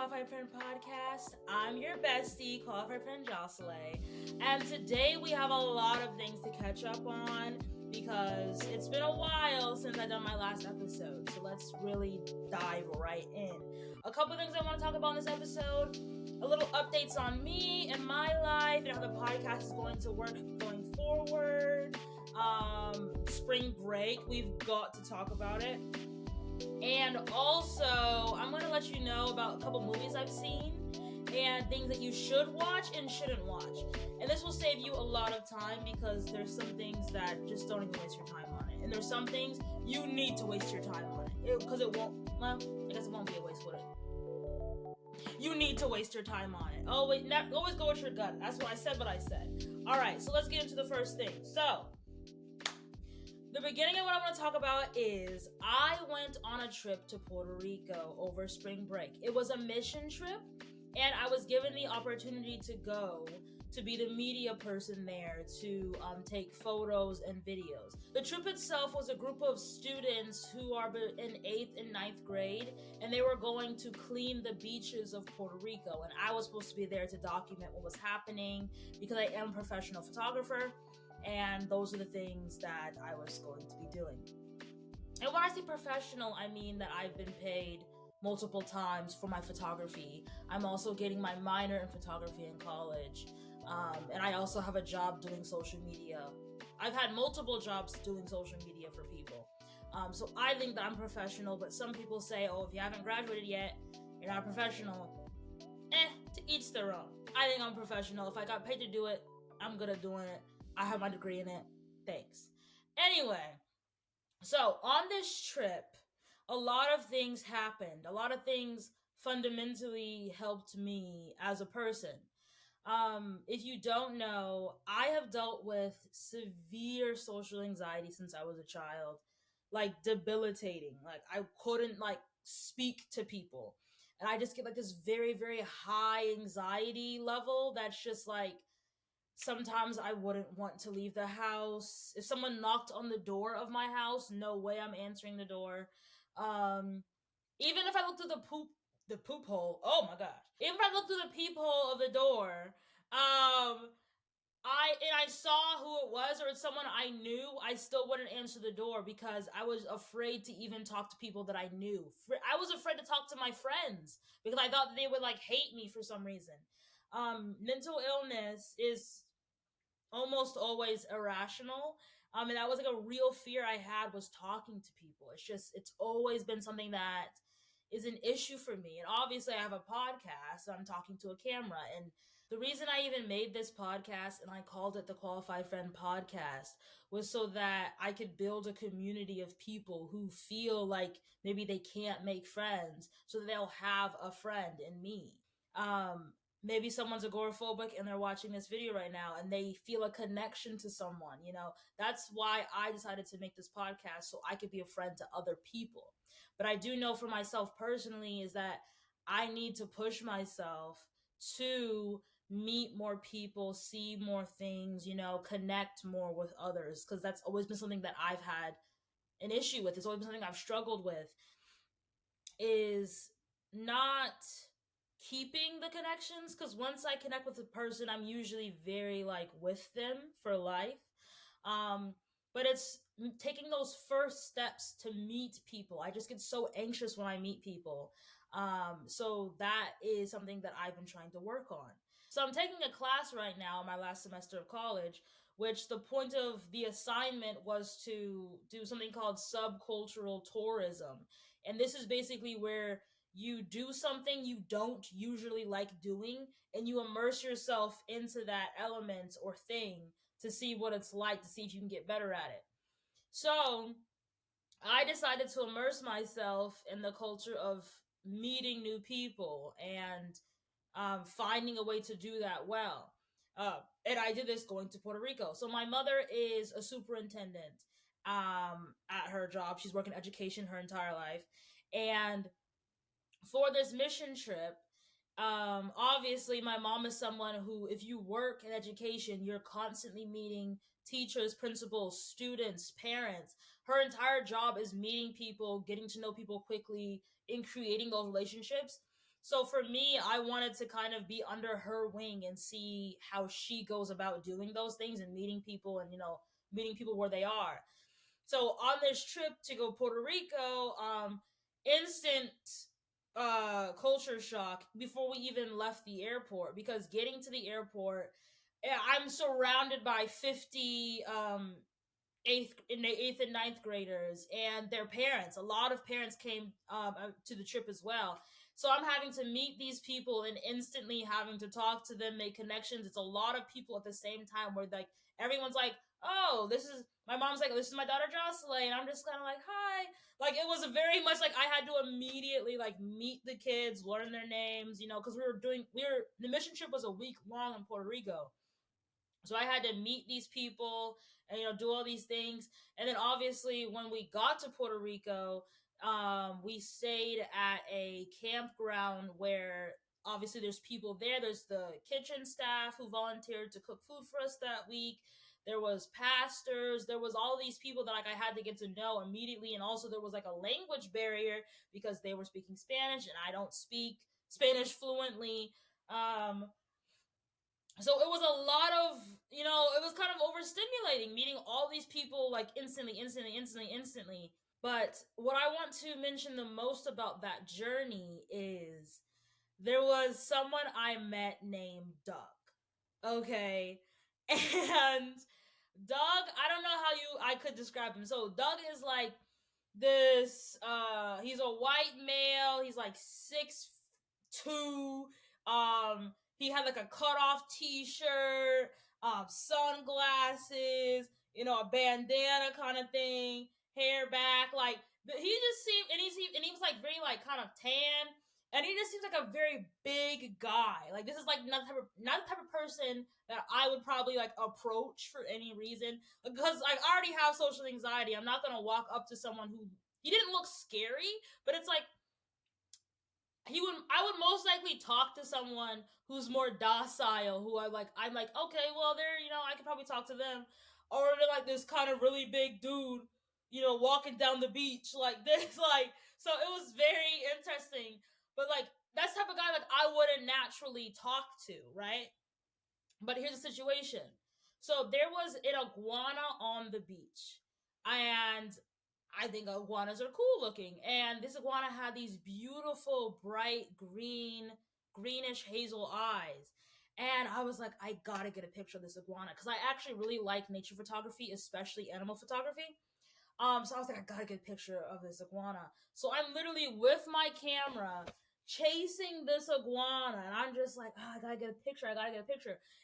Qualified Friend Podcast. I'm your bestie, Qualified Friend Jocelyn, and today we have a lot of things to catch up on because it's been a while since I've done my last episode, so let's really dive right in. A couple things I want to talk about in this episode, a little updates on me and my life and how the podcast is going to work going forward. Spring break, we've got to talk about it. And also, I'm going to let you know about a couple movies I've seen and things that you should watch and shouldn't watch. And this will save you a lot of time because there's some things that just don't even waste your time on it. And there's some things you need to waste your time on it. Because it won't, well, I guess it won't be a waste, would it? You need to waste your time on it. Always go with your gut. That's what I said, Alright, so let's get into the first thing. So, the beginning of what I want to talk about is I went on a trip to Puerto Rico over spring break. It was a mission trip, and I was given the opportunity to go to be the media person there to take photos and videos. The trip itself was a group of students who are in 8th and 9th grade, and they were going to clean the beaches of Puerto Rico, and I was supposed to be there to document what was happening because I am a professional photographer. And those are the things that I was going to be doing. And when I say professional, I mean that I've been paid multiple times for my photography. I'm also getting my minor in photography in college. And I also have a job doing social media. I've had multiple jobs doing social media for people. So I think that I'm professional, but some people say, oh, if you haven't graduated yet, you're not professional. To each their own. I think I'm professional. If I got paid to do it, I'm good at doing it. I have my degree in it. Thanks. Anyway, so on this trip, a lot of things happened. A lot of things fundamentally helped me as a person. If you don't know, I have dealt with severe social anxiety since I was a child. Like debilitating. Like I couldn't speak to people. And I just get this very, very high anxiety level that's just sometimes I wouldn't want to leave the house. If someone knocked on the door of my house, no way I'm answering the door. Even if I looked through the poop hole, oh my gosh. Even if I looked through the peephole of the door, I saw who it was or it's someone I knew, I still wouldn't answer the door because I was afraid to even talk to people that I knew. I was afraid to talk to my friends because I thought that they would hate me for some reason. Mental illness is almost always irrational. And that was a real fear I had was talking to people. It's always been something that is an issue for me. And obviously I have a podcast, so I'm talking to a camera. And the reason I even made this podcast and I called it the Qualified Friend Podcast was so that I could build a community of people who feel like maybe they can't make friends, so that they'll have a friend in me. Maybe someone's agoraphobic and they're watching this video right now and they feel a connection to someone, That's why I decided to make this podcast, so I could be a friend to other people. But I do know for myself personally is that I need to push myself to meet more people, see more things, connect more with others, because that's always been something that I've had an issue with. It's always been something I've struggled with, is not keeping the connections, because once I connect with a person, I'm usually very with them for life. But it's taking those first steps to meet people. I just get so anxious when I meet people. So that is something that I've been trying to work on. So I'm taking a class right now, my last semester of college, which the point of the assignment was to do something called subcultural tourism. And this is basically where you do something you don't usually like doing and you immerse yourself into that element or thing to see what it's like, to see if you can get better at it. So I decided to immerse myself in the culture of meeting new people and finding a way to do that well. And I did this going to Puerto Rico. So my mother is a superintendent at her job. She's worked in education her entire life. And for this mission trip, obviously my mom is someone who, if you work in education, you're constantly meeting teachers, principals, students, parents. Her entire job is meeting people, getting to know people quickly, in creating those relationships. So for me, I wanted to kind of be under her wing and see how she goes about doing those things and meeting people and, meeting people where they are. So on this trip to go Puerto Rico, instant culture shock before we even left the airport, because getting to the airport, I'm surrounded by 50 eighth and ninth graders and their parents. A lot of parents came to the trip as well. So I'm having to meet these people and instantly having to talk to them, make connections. It's a lot of people at the same time where like everyone's like, "Oh, this is my mom's like, this is my daughter Jocelyn," and I'm just kind of like, "Hi." Like it was very much like I had to immediately like meet the kids, learn their names, because the mission trip was a week long in Puerto Rico. So I had to meet these people and do all these things. And then obviously when we got to Puerto Rico, we stayed at a campground where obviously there's people there. There's the kitchen staff who volunteered to cook food for us that week. There was pastors. There was all these people that like I had to get to know immediately, and also there was like a language barrier because they were speaking Spanish and I don't speak Spanish fluently. So it was a lot of, it was kind of overstimulating meeting all these people like instantly. But what I want to mention the most about that journey is there was someone I met named Doug. Okay. And Doug, I don't know how I could describe him. So Doug is like this he's a white male, he's like 6'2". He had like a cut off t-shirt, sunglasses, a bandana kind of thing, hair back, like he just seemed, and he was like very like kind of tan, and he just seems like a very big guy. Like this is like not the type of person that I would probably like approach for any reason, because like, I already have social anxiety. I'm not gonna walk up to someone who he didn't look scary, but it's like I would most likely talk to someone who's more docile, who I'm like, okay, well they're, I could probably talk to them. Or they're like this kind of really big dude, walking down the beach like this. Like, so it was very interesting. But like that's the type of guy like I wouldn't naturally talk to, right? But here's the situation. So there was an iguana on the beach. And I think iguanas are cool looking. And this iguana had these beautiful, bright greenish hazel eyes. And I was like, I gotta get a picture of this iguana because I actually really like nature photography, especially animal photography. So I was like, I gotta get a picture of this iguana. So I'm literally with my camera chasing this iguana, and I'm just like, I gotta get a picture.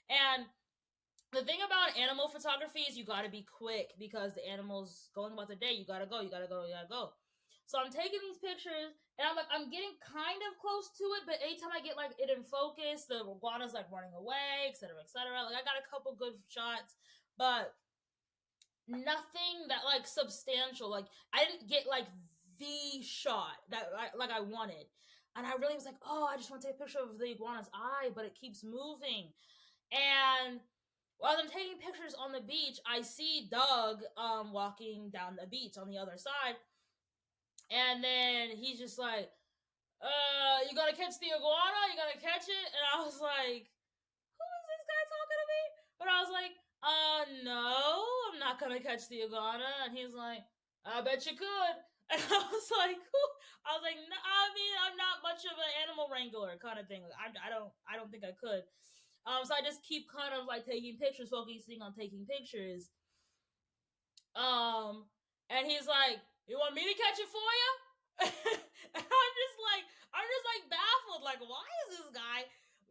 And the thing about animal photography is you gotta be quick because the animal's going about their day. You gotta go. So I'm taking these pictures, and I'm getting kind of close to it, but anytime I get like it in focus, the iguana's like running away, etc., etc. Like I got a couple good shots, but nothing that like substantial. Like I didn't get like the shot that I wanted, and I really was like, oh, I just want to take a picture of the iguana's eye, but it keeps moving. And while I'm taking pictures on the beach, I see Doug walking down the beach on the other side, and then he's just like, you gotta catch the iguana, you gotta catch it. And I was like, who is this guy talking to me? But I was like, no, I'm not gonna catch the iguana. And he's like, I bet you could. And I was like, who? I was like, no, I mean, I'm not much of an animal wrangler kind of thing. I don't think I could. So I just keep kind of like taking pictures, focusing on taking pictures. And he's like, "You want me to catch it for you?" And I'm just like baffled. Like, why is this guy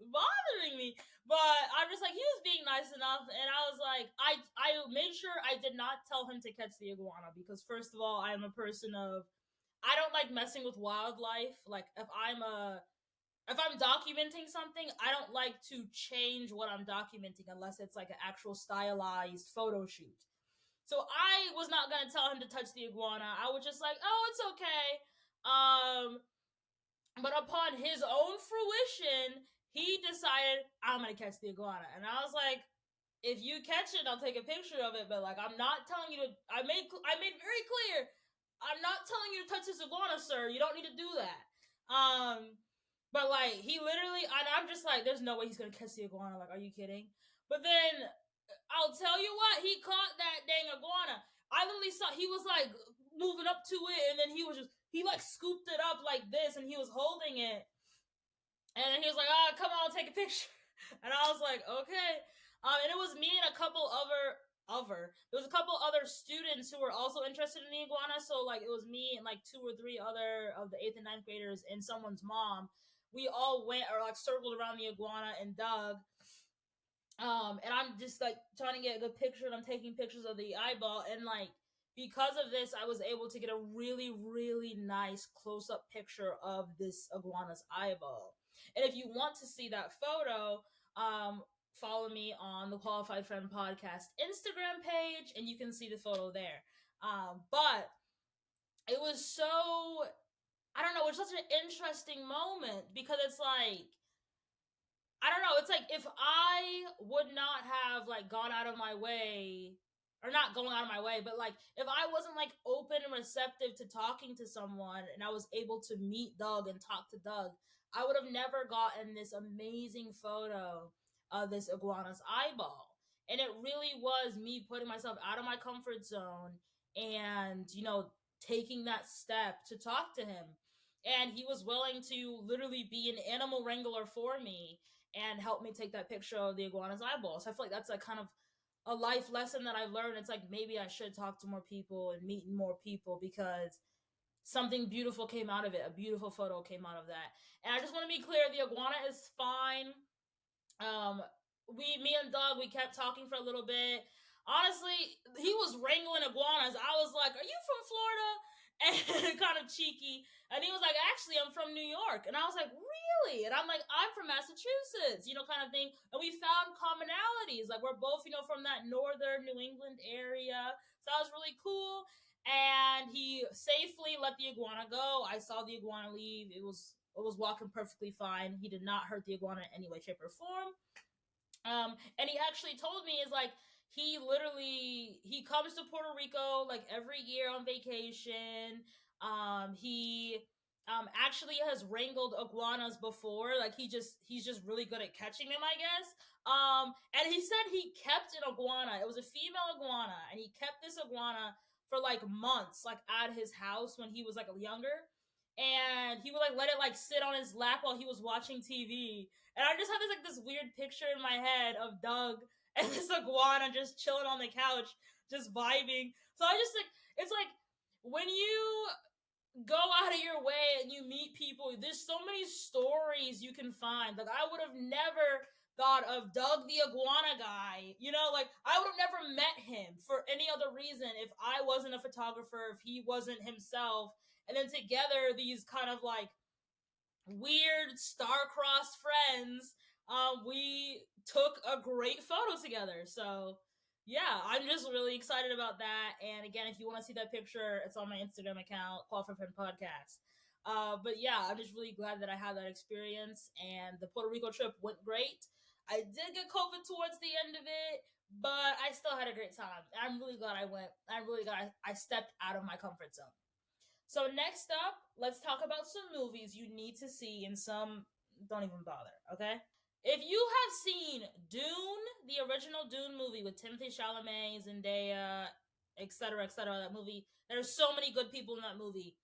bothering me? But I'm just like, he was being nice enough, and I was like, I made sure I did not tell him to catch the iguana because first of all, I'm a person of I don't like messing with wildlife. Like if I'm documenting something, I don't like to change what I'm documenting unless it's like an actual stylized photo shoot. So I was not gonna tell him to touch the iguana. I was just like, oh, it's okay. But upon his own fruition, he decided I'm gonna catch the iguana, and I was like, if you catch it, I'll take a picture of it. But like, I'm not telling you to. I made very clear, I'm not telling you to touch this iguana, sir. You don't need to do that. But like he literally, and I'm just like, there's no way he's gonna catch the iguana. Like, are you kidding? But then I'll tell you what, he caught that dang iguana. I literally saw he was like moving up to it, and then he like scooped it up like this, and he was holding it, and he was like, "Ah, come on, take a picture." And I was like, "Okay." And it was me and a couple there was a couple other students who were also interested in the iguana. So like it was me and like two or three other of the eighth and ninth graders and someone's mom. We all went or like circled around the iguana and dug. And I'm just like trying to get a good picture, and I'm taking pictures of the eyeball, and like because of this, I was able to get a really, really nice close up picture of this iguana's eyeball. And if you want to see that photo, follow me on the Qualified Friend Podcast Instagram page, and you can see the photo there. But it was so, I don't know, it's such an interesting moment because it's like I don't know. It's like if I would not have like gone out of my way, or not going out of my way, but like if I wasn't like open and receptive to talking to someone, and I was able to meet Doug and talk to Doug, I would have never gotten this amazing photo of this iguana's eyeball. And it really was me putting myself out of my comfort zone and taking that step to talk to him. And he was willing to literally be an animal wrangler for me and help me take that picture of the iguana's eyeball. So I feel like that's like kind of a life lesson that I've learned. It's like maybe I should talk to more people and meet more people because something beautiful came out of it. A beautiful photo came out of that. And I just want to be clear, the iguana is fine. Me and Doug, we kept talking for a little bit. Honestly, he was wrangling iguanas. I was like, "Are you from Florida?" And kind of cheeky. And he was like, "Actually, I'm from New York." And I was like, "Really?" And I'm like, "I'm from Massachusetts," kind of thing. And we found commonalities. Like we're both, from that northern New England area. So that was really cool. And he safely let the iguana go. I saw the iguana leave. It was walking perfectly fine. He did not hurt the iguana in any way, shape, or form. And he actually told me is like he comes to Puerto Rico like every year on vacation. He actually has wrangled iguanas before. Like he's just really good at catching them, I guess. And he said he kept an iguana. It was a female iguana, and he kept this iguana for like months, like at his house when he was like younger. And he would like let it like sit on his lap while he was watching TV. And I just have this weird picture in my head of Doug and this iguana just chilling on the couch, just vibing. So I just like it's like when you go out of your way and you meet people, there's so many stories you can find. Like I would have never thought of Doug the iguana guy. Like I would have never met him for any other reason if I wasn't a photographer, if he wasn't himself. And then together these kind of like weird star-crossed friends, we took a great photo together. So yeah, I'm just really excited about that. And again, if you want to see that picture, it's on my Instagram account, Call for Friend Podcast. But yeah, I'm just really glad that I had that experience, and the Puerto Rico trip went great. I did get COVID towards the end of it, but I still had a great time. I'm really glad I went. I'm really glad I stepped out of my comfort zone. So next up, let's talk about some movies you need to see and some don't even bother, okay? If you have seen Dune, the original Dune movie with Timothy Chalamet, Zendaya, etc., that movie, there's so many good people in that movie.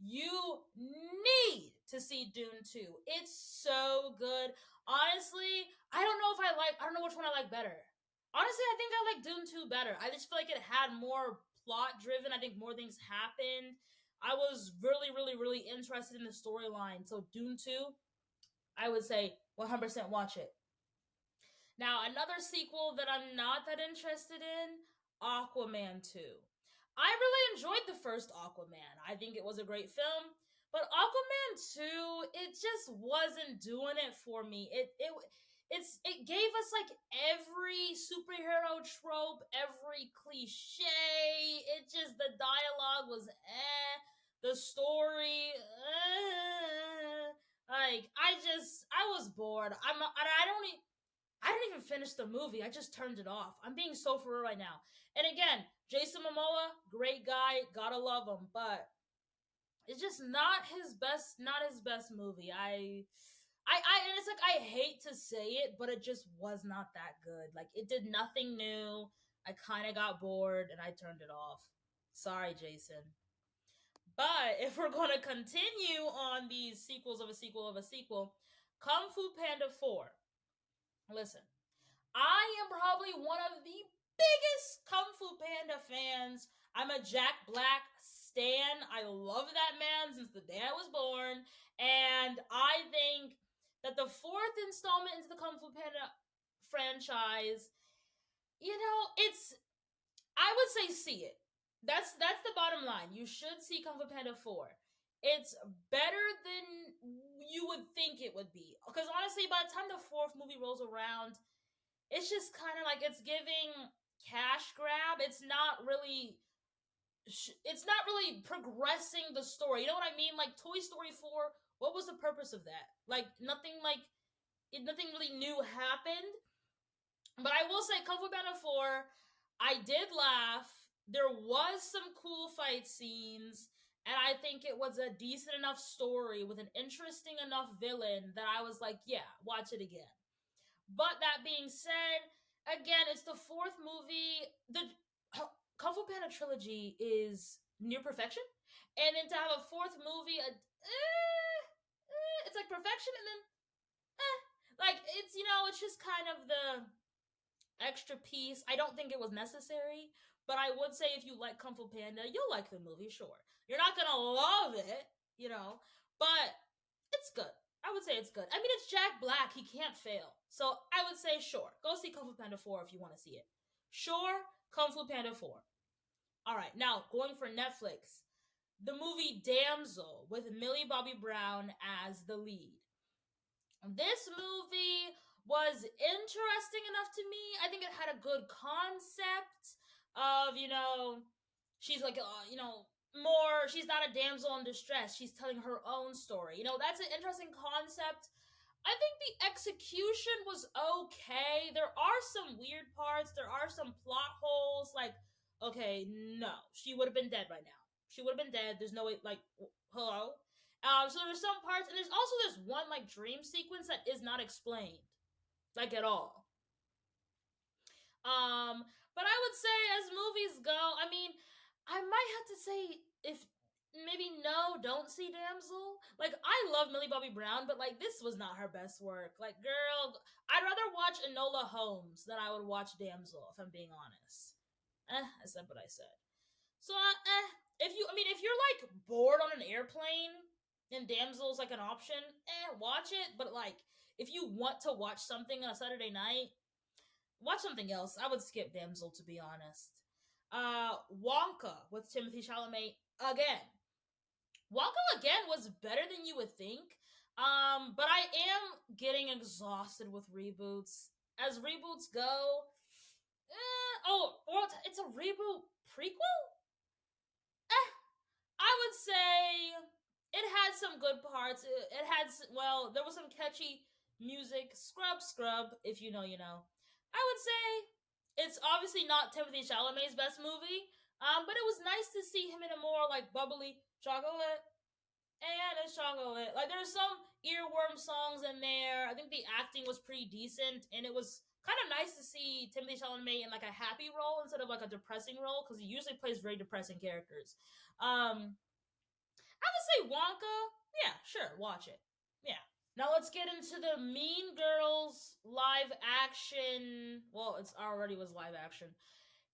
You need to see Dune 2. It's so good. Honestly, I don't know which one I like better. Honestly, I think I like Dune 2 better. I just feel like it had more plot driven. I think more things happened. I was really, really, really interested in the storyline. So Dune 2, I would say 100% watch it. Now, another sequel that I'm not that interested in, Aquaman 2. I really enjoyed the first Aquaman. I think it was a great film, but Aquaman 2, it just wasn't doing it for me. It gave us like every superhero trope, every cliche. It just the dialogue was the story like I was bored. I didn't even finish the movie. I just turned it off. I'm being so for real right now. And again, Jason Momoa, great guy, gotta love him, but it's just not his best movie. and it's like I hate to say it, but it just was not that good. Like it did nothing new. I kind of got bored and I turned it off. Sorry, Jason. But if we're going to continue on these sequels of a sequel of a sequel, Kung Fu Panda 4. Listen, I am probably one of the biggest Kung Fu Panda fans. I'm a Jack Black stan. I love that man since the day I was born. And I think that the fourth installment into the Kung Fu Panda franchise, it's I would say see it. That's the bottom line. You should see Kung Fu Panda 4. It's better than you would think it would be. Because honestly, by the time the fourth movie rolls around, it's just kind of like it's giving cash grab. It's not really progressing the story. You know what I mean? Like Toy Story 4, what was the purpose of that? Nothing really new happened. But I will say Kung Fu Panda 4, I did laugh. There was some cool fight scenes, and I think it was a decent enough story with an interesting enough villain that I was like, yeah, watch it again. But that being said, again, it's the fourth movie. The Kung Fu Panda trilogy is near perfection, and then to have a fourth movie, it's like perfection, and then like it's just kind of the extra piece. I don't think it was necessary, but I would say if you like Kung Fu Panda, you'll like the movie. Sure, you're not gonna love it, but it's good. I would say it's good. I mean, it's Jack Black. He can't fail. So I would say, sure, go see Kung Fu Panda 4 if you want to see it. Sure, Kung Fu Panda 4. All right, now going for Netflix, the movie Damsel with Millie Bobby Brown as the lead. This movie was interesting enough to me. I think it had a good concept of, she's like, she's not a damsel in distress. She's telling her own story. That's an interesting concept. I think the execution was okay. There are some weird parts. There are some plot holes. Like, okay, no, she would have been dead by now. She would have been dead. There's no way. Like, hello. So there's some parts, and there's also this one like dream sequence that is not explained, like at all. But I would say as movies go, I mean, I might have to say if maybe no, don't see Damsel. Like I love Millie Bobby Brown, but like this was not her best work. Like girl, I'd rather watch Enola Holmes than I would watch Damsel if I'm being honest. I said what I said. So if you're like bored on an airplane and Damsel's like an option, watch it. But like if you want to watch something on a Saturday night, watch something else. I would skip Damsel to be honest. Wonka with Timothy Chalamet again. Wonka again was better than you would think. But I am getting exhausted with reboots. As reboots go, it's a reboot prequel. I would say it had some good parts. It had there was some catchy music. Scrub. If you know, you know. I would say it's obviously not Timothy Chalamet's best movie, but it was nice to see him in a more like bubbly chocolate. And it's chocolate. Like there's some earworm songs in there. I think the acting was pretty decent, and it was kind of nice to see Timothy Chalamet in like a happy role instead of like a depressing role because he usually plays very depressing characters. I would say Wonka. Yeah, sure, watch it. Yeah. Now let's get into the Mean Girls live action. Well, it's already was live action.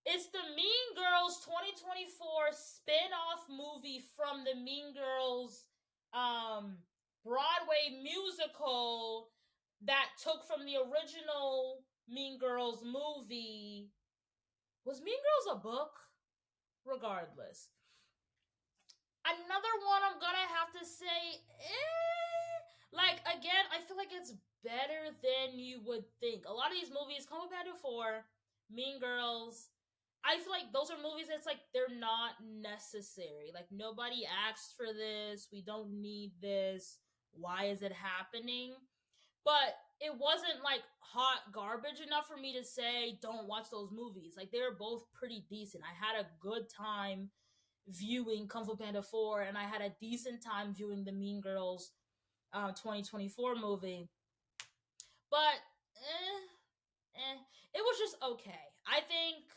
It's the Mean Girls 2024 spin-off movie from the Mean Girls Broadway musical that took from the original Mean Girls movie. Was Mean Girls a book? Regardless. Another one I'm gonna have to say, like again, I feel like it's better than you would think. A lot of these movies, Kung Fu Panda 4, Mean Girls, I feel like those are movies that's like they're not necessary. Like nobody asked for this. We don't need this. Why is it happening? But it wasn't like hot garbage enough for me to say don't watch those movies. Like they were both pretty decent. I had a good time viewing Kung Fu Panda 4 and I had a decent time viewing the Mean Girls 2024 movie. But it was just okay. I think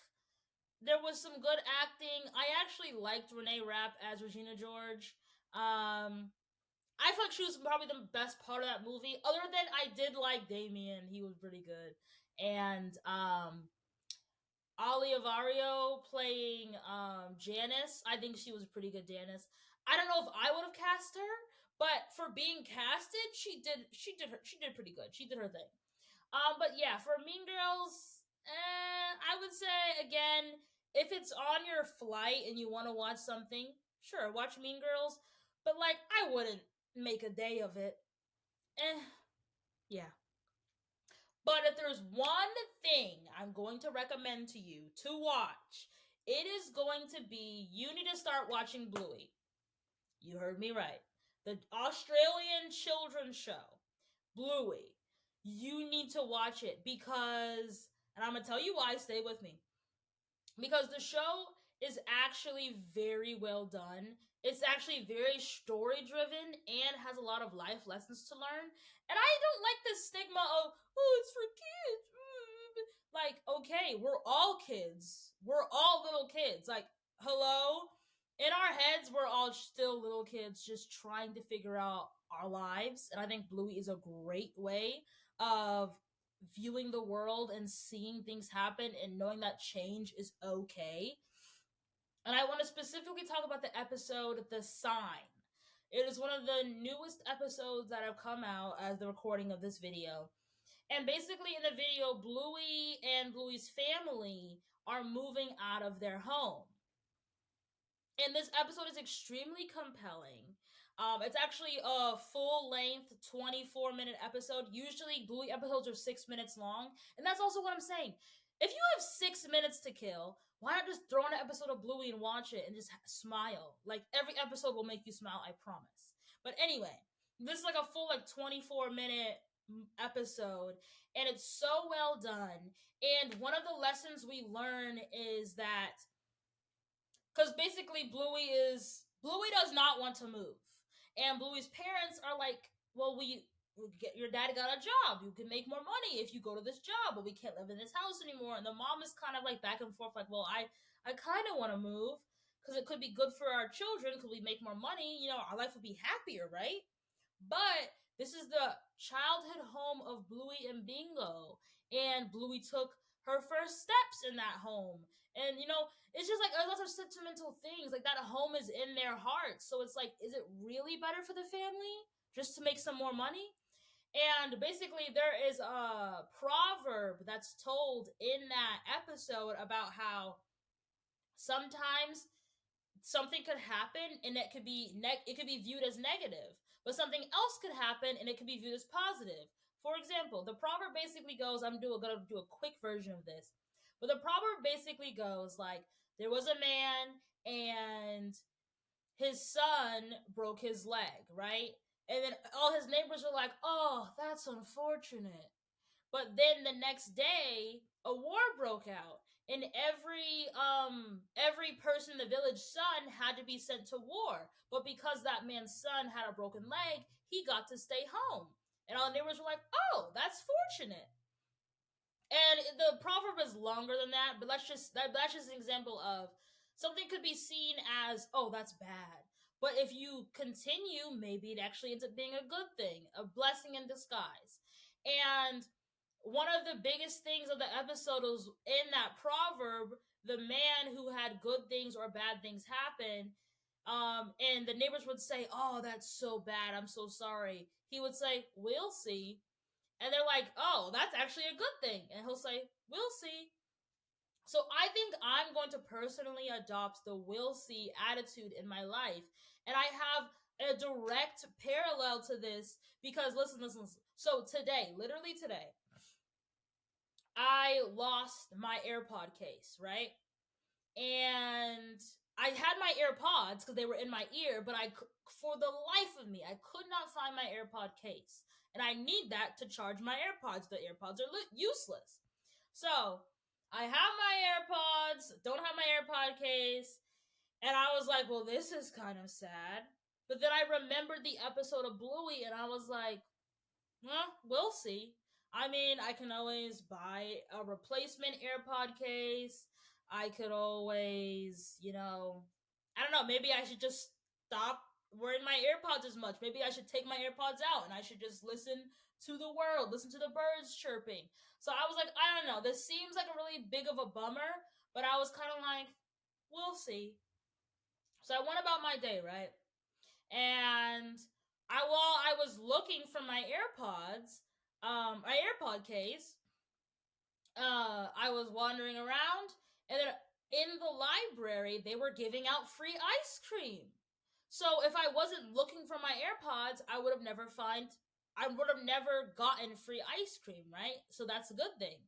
there was some good acting. I actually liked Renee Rapp as Regina George. I feel like she was probably the best part of that movie. Other than I did like Damien, he was pretty good, and Ali Avario playing Janice. I think she was a pretty good Janice. I don't know if I would have cast her, but for being casted, she did pretty good. She did her thing. But yeah, for Mean Girls, I would say again, if it's on your flight and you want to watch something, sure, watch Mean Girls. But like, I wouldn't make a day of it. Yeah. But if there's one thing I'm going to recommend to you to watch, it is going to be you need to start watching Bluey. You heard me right. The Australian children's show, Bluey. You need to watch it because, and I'm going to tell you why, stay with me. Because the show is actually very well done. It's actually very story driven and has a lot of life lessons to learn. And I don't like the stigma of, oh, it's for kids. Like, okay, we're all kids. We're all little kids. Like, hello? In our heads, we're all still little kids just trying to figure out our lives. And I think Bluey is a great way of viewing the world and seeing things happen and knowing that change is okay. And I want to specifically talk about the episode The Sign. It is one of the newest episodes that have come out as the recording of this video. And basically, in the video, Bluey and Bluey's family are moving out of their home. And this episode is extremely compelling. It's actually a full length 24-minute episode. Usually, Bluey episodes are 6 minutes long. And that's also what I'm saying. If you have 6 minutes to kill, why not just throw on an episode of Bluey and watch it and just smile? Like, every episode will make you smile, I promise. But anyway, this is like a full, 24-minute episode. And it's so well done. And one of the lessons we learn is that because basically Bluey does not want to move, and Bluey's parents are like, well, we get your dad got a job, you can make more money if you go to this job, but we can't live in this house anymore. And the mom is kind of like back and forth, like, well, I kind of want to move because it could be good for our children because we make more money, our life would be happier, right? But this is the childhood home of Bluey and Bingo, and Bluey took her first steps in that home. And it's just like lots of sentimental things. Like that home is in their hearts. So it's like, is it really better for the family just to make some more money? And basically, there is a proverb that's told in that episode about how sometimes something could happen and it could be viewed as negative, but something else could happen and it could be viewed as positive. For example, the proverb basically goes, I'm gonna do a quick version of this, but the proverb basically goes like, there was a man and his son broke his leg, right? And then all his neighbors were like, oh, that's unfortunate. But then the next day, a war broke out, and every person in the village son had to be sent to war. But because that man's son had a broken leg, he got to stay home. And all the neighbors were like, oh, that's fortunate. And the proverb is longer than that, but that's just an example of something could be seen as, oh, that's bad. But if you continue, maybe it actually ends up being a good thing, a blessing in disguise. And one of the biggest things of the episode was in that proverb, the man who had good things or bad things happen, and the neighbors would say, oh, that's so bad, I'm so sorry. He would say, we'll see. And they're like, oh, that's actually a good thing. And he'll say, we'll see. So I think I'm going to personally adopt the we'll see attitude in my life. And I have a direct parallel to this because listen. So today, literally today, I lost my AirPod case, right? And I had my AirPods because they were in my ear, but for the life of me, I could not find my AirPod case. And I need that to charge my AirPods. The AirPods are useless. So I have my AirPods, don't have my AirPod case. And I was like, well, this is kind of sad. But then I remembered the episode of Bluey, and I was like, well, we'll see. I mean, I can always buy a replacement AirPod case. I could always, I don't know, maybe I should just stop wearing my AirPods as much. Maybe I should take my AirPods out and I should just listen to the world, listen to the birds chirping. So I was like, I don't know, this seems like a really big of a bummer, but I was kind of like, we'll see. So I went about my day, right? And while I was looking for my AirPods, my AirPod case, I was wandering around, and then in the library they were giving out free ice cream. So if I wasn't looking for my AirPods, I would have never gotten free ice cream, right? So that's a good thing.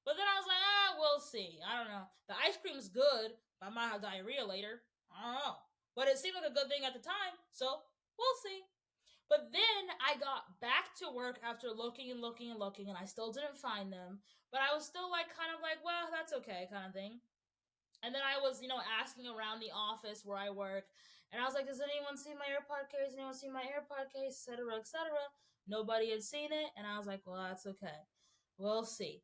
But then I was like, we'll see. I don't know. The ice cream's good, but I might have diarrhea later. I don't know. But it seemed like a good thing at the time, so we'll see. But then I got back to work after looking and looking and looking, and I still didn't find them. But I was still like, kind of like, well, that's okay, kind of thing. And then I was, asking around the office where I work, and I was like, "Does anyone see my AirPod case? Anyone see my AirPod case? Etc. Etc." Nobody had seen it, and I was like, "Well, that's okay. We'll see."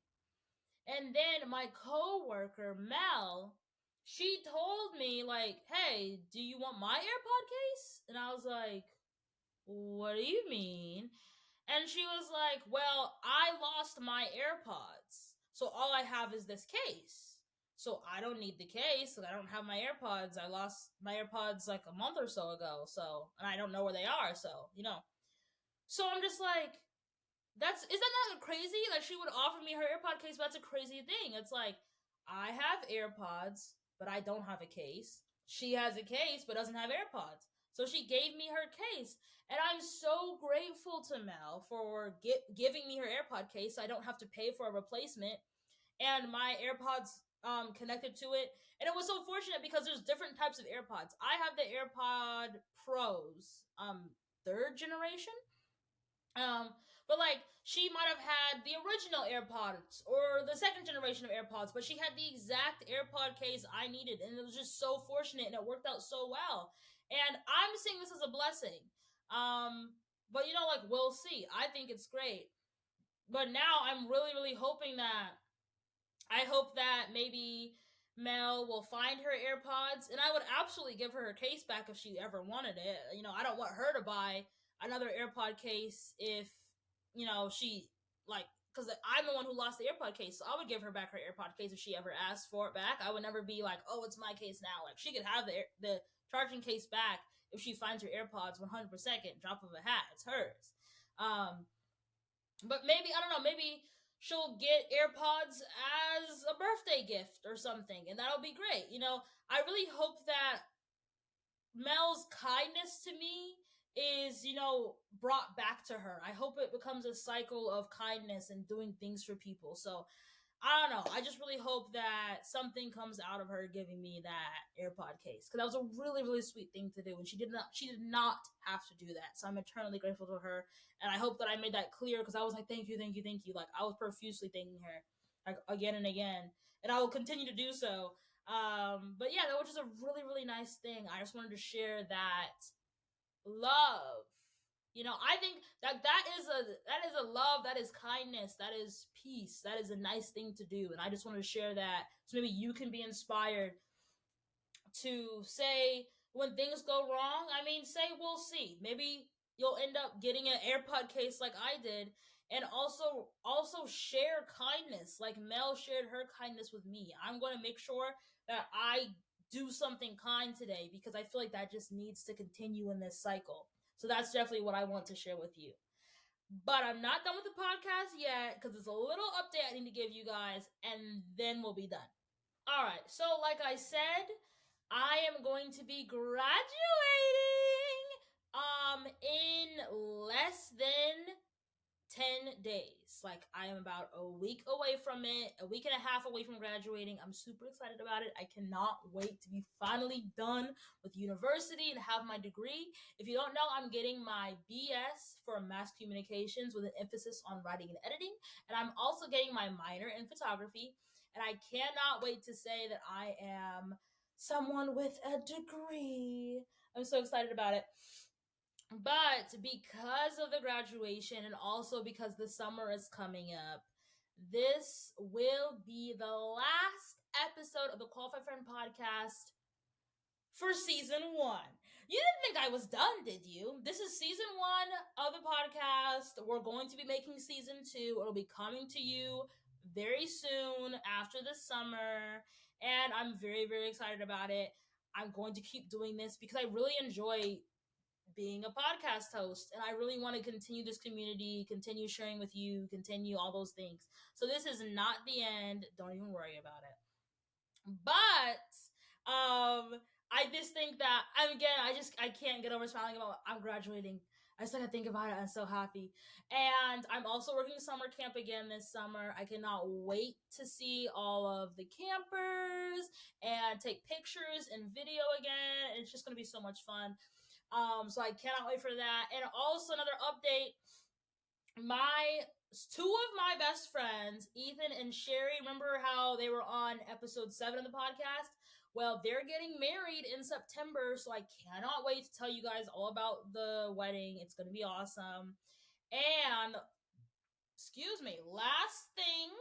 And then my coworker Mel, she told me like, "Hey, do you want my AirPod case?" And I was like, "What do you mean?" And she was like, "Well, I lost my AirPods. So all I have is this case. So I don't need the case. I don't have my AirPods. I lost my AirPods like a month or so ago. So, and I don't know where they are. So. So I'm just like, isn't that crazy? Like, she would offer me her AirPod case, but that's a crazy thing. It's like, I have AirPods, but I don't have a case. She has a case, but doesn't have AirPods. So she gave me her case. And I'm so grateful to Mel for giving me her AirPod case so I don't have to pay for a replacement. And my AirPods connected to it. And it was so fortunate because there's different types of AirPods. I have the AirPod Pros, third generation. But like, she might have had the original AirPods or the second generation of AirPods, but she had the exact AirPod case I needed, and it was just so fortunate, and it worked out so well. And I'm seeing this as a blessing. But like, we'll see. I think it's great. But now I'm really, really hoping that I hope that maybe Mel will find her AirPods, and I would absolutely give her her case back if she ever wanted it. I don't want her to buy another AirPod case if she like, because I'm the one who lost the AirPod case, so I would give her back her AirPod case if she ever asked for it back. I would never be like, oh, it's my case now. Like, she could have the charging case back if she finds her AirPods 100%, drop of a hat. It's hers. But maybe, I don't know, maybe she'll get AirPods as a birthday gift or something, and that'll be great. I really hope that Mel's kindness to me is, brought back to her. I hope it becomes a cycle of kindness and doing things for people. So I don't know. I just really hope that something comes out of her giving me that AirPod case, because that was a really, really sweet thing to do, and she did not have to do that. So I'm eternally grateful to her, and I hope that I made that clear, because I was like, thank you, thank you, thank you. Like, I was profusely thanking her, like, again and again, and I will continue to do so. But yeah, that was just a really, really nice thing. I just wanted to share that love. I think that is a love, that is kindness, that is peace, that is a nice thing to do, and I just wanted to share that so maybe you can be inspired to say when things go wrong. I mean, say we'll see. Maybe you'll end up getting an AirPod case like I did, and also share kindness like Mel shared her kindness with me. I'm going to make sure that I do something kind today, because I feel like that just needs to continue in this cycle. So that's definitely what I want to share with you. But I'm not done with the podcast yet, because there's a little update I need to give you guys, and then we'll be done. All right, so like I said, I am going to be graduating in less than 10 days. Like, I am about a week away from it, a week and a half away from graduating. I'm super excited about it. I cannot wait to be finally done with university and have my degree. If you don't know, I'm getting my BS for mass communications with an emphasis on writing and editing. And I'm also getting my minor in photography. And I cannot wait to say that I am someone with a degree. I'm so excited about it. But because of the graduation and also because the summer is coming up, this will be the last episode of the Qualified Friend podcast for season 1. You didn't think I was done, did you? This is season 1 of the podcast. We're going to be making season 2. It'll be coming to you very soon after the summer, and I'm very, very excited about it. I'm going to keep doing this because I really enjoy being a podcast host, and I really want to continue this community, continue sharing with you, continue all those things. So this is not the end. Don't even worry about it. But I just think that I can't get over smiling about I'm graduating. I just gotta think about it. I'm so happy. And I'm also working summer camp again this summer. I cannot wait to see all of the campers and take pictures and video again. It's just gonna be so much fun. So I cannot wait for that. And also another update, my two of my best friends, Ethan and Sherry, remember how they were on episode 7 of the podcast? Well, they're getting married in September, so I cannot wait to tell you guys all about the wedding. It's going to be awesome. And, excuse me, last thing,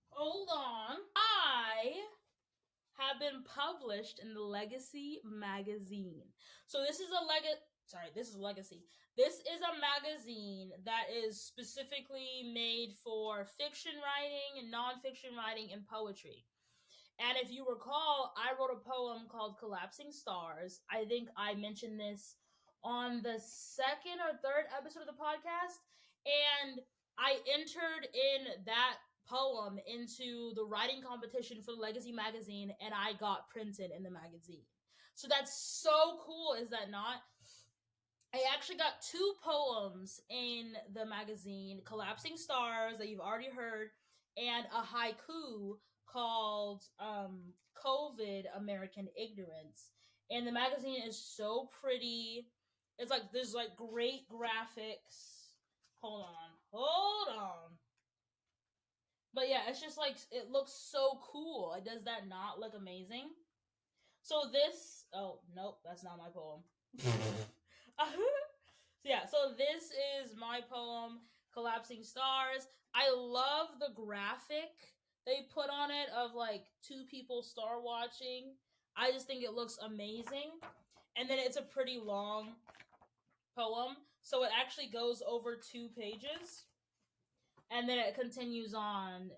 hold on. I have been published in the Legacy magazine. So this is a Legacy. This is a magazine that is specifically made for fiction writing and nonfiction writing and poetry. And if you recall, I wrote a poem called Collapsing Stars. I think I mentioned this on the second or third episode of the podcast. And I entered in that poem into the writing competition for the Legacy magazine, and I got printed in the magazine. So that's so cool, is that not? I actually got 2 poems in the magazine, Collapsing Stars, that you've already heard, and a haiku called COVID American Ignorance. And the magazine is so pretty. It's like, there's like great graphics. Hold on. But yeah, it's just like, it looks so cool. Does that not look amazing? So this, oh, nope, that's not my poem. So this is my poem, Collapsing Stars. I love the graphic they put on it of like 2 people star watching. I just think it looks amazing. And then it's a pretty long poem, so it actually goes over 2 pages. And then it continues on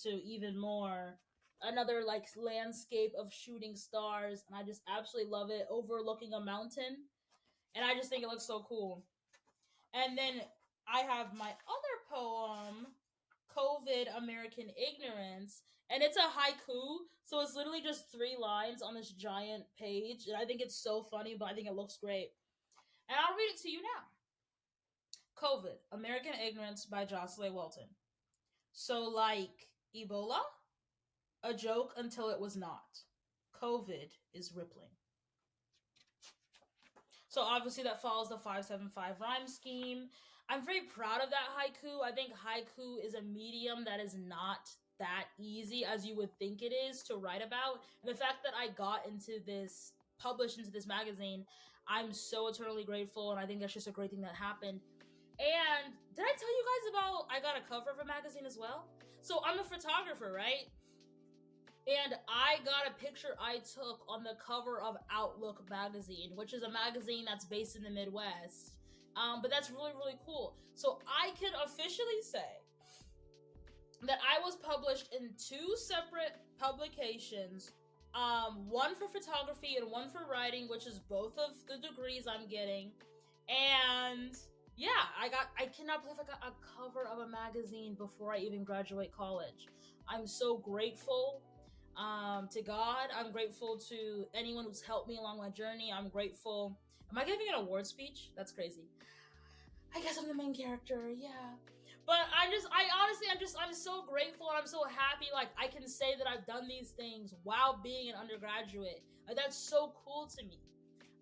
to even more, another like landscape of shooting stars, and I just absolutely love it, overlooking a mountain, and I just think it looks so cool. And then I have my other poem, COVID American Ignorance, and it's a haiku, so it's literally just 3 lines on this giant page, and I think it's so funny, but I think it looks great. And I'll read it to you now. COVID American Ignorance by Jocelyn Welton. So, like Ebola, a joke until it was not. COVID is rippling. So obviously that follows the 575 rhyme scheme. I'm very proud of that haiku. I think haiku is a medium that is not that easy as you would think it is to write about. And the fact that I got into this, published into this magazine, I'm so eternally grateful, and I think that's just a great thing that happened. And did I tell you guys about I got a cover of a magazine as well? So I'm a photographer, right? And I got a picture I took on the cover of Outlook magazine, which is a magazine that's based in the Midwest. But that's really, really cool. So I can officially say that I was published in 2 separate publications. One for photography and one for writing, which is both of the degrees I'm getting. And yeah, I cannot believe I got a cover of a magazine before I even graduate college. I'm so grateful to God. I'm grateful to anyone who's helped me along my journey. I'm grateful. Am I giving an award speech? That's crazy. I guess I'm the main character, yeah. But I'm so grateful, and I'm so happy, like, I can say that I've done these things while being an undergraduate. Like, that's so cool to me.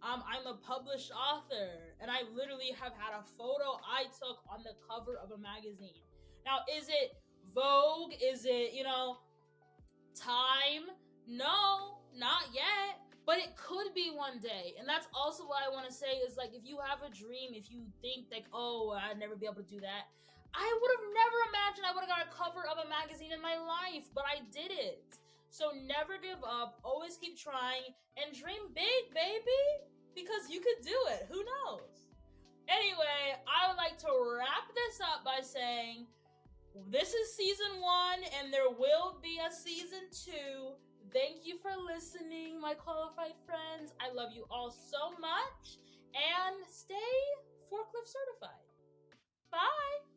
I'm a published author, and I literally have had a photo I took on the cover of a magazine. Now, is it Vogue? Is it, Time? No, not yet. But it could be one day. And that's also what I want to say is like, if you have a dream, if you think like, oh, I'd never be able to do that, I would have never imagined I would have got a cover of a magazine in my life, but I did it. So never give up, always keep trying, and dream big, baby, because you could do it. Who knows? Anyway, I would like to wrap this up by saying this is season 1, and there will be a season 2. Thank you for listening, my qualified friends. I love you all so much, and stay forklift certified. Bye!